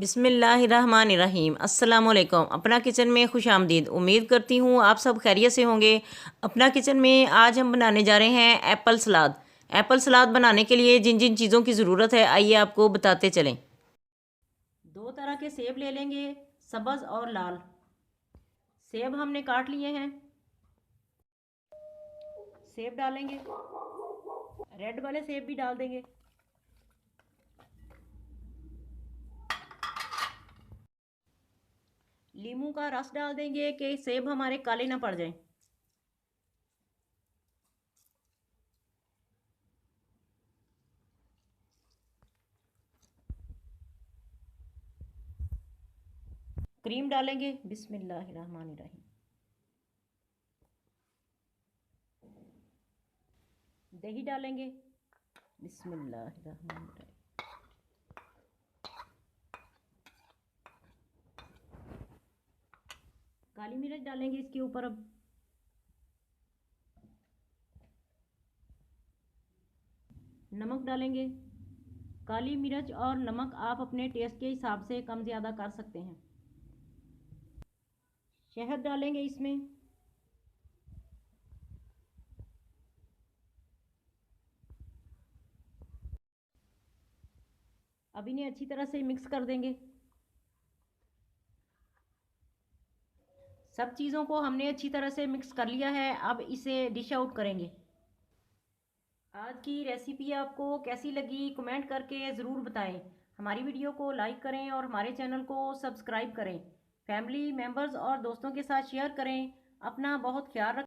बिस्मिल्लाहिर्रहमानिर्रहीम। अस्सलामुअलैकुम। अपना किचन में खुश आमदीद। उम्मीद करती हूँ आप सब खैरियत से होंगे। अपना किचन में आज हम बनाने जा रहे हैं एप्पल सलाद। एप्पल सलाद बनाने के लिए जिन जिन चीज़ों की ज़रूरत है आइए आपको बताते चलें। दो तरह के सेब ले लेंगे, सब्ज़ और लाल। सेब हमने काट लिए हैं। सेब डालेंगे, रेड वाले सेब भी डाल देंगे। लीमू का रस डाल देंगे कि सेब हमारे काले ना पड़ जाएं। क्रीम डालेंगे। बिस्मिल्लाहिर्रहमानिर्रहीम। दही डालेंगे। बिस्मिल्लाहिर्रहमानिर्रहीम। काली मिर्च डालेंगे इसके ऊपर। अब नमक डालेंगे। काली मिर्च और नमक आप अपने टेस्ट के हिसाब से कम ज़्यादा कर सकते हैं। शहद डालेंगे इसमें। अब इन्हें अच्छी तरह से मिक्स कर देंगे। सब चीज़ों को हमने अच्छी तरह से मिक्स कर लिया है। अब इसे डिश आउट करेंगे। आज की रेसिपी आपको कैसी लगी कमेंट करके ज़रूर बताएं। हमारी वीडियो को लाइक करें और हमारे चैनल को सब्सक्राइब करें। फैमिली मेम्बर्स और दोस्तों के साथ शेयर करें। अपना बहुत ख्याल रखें।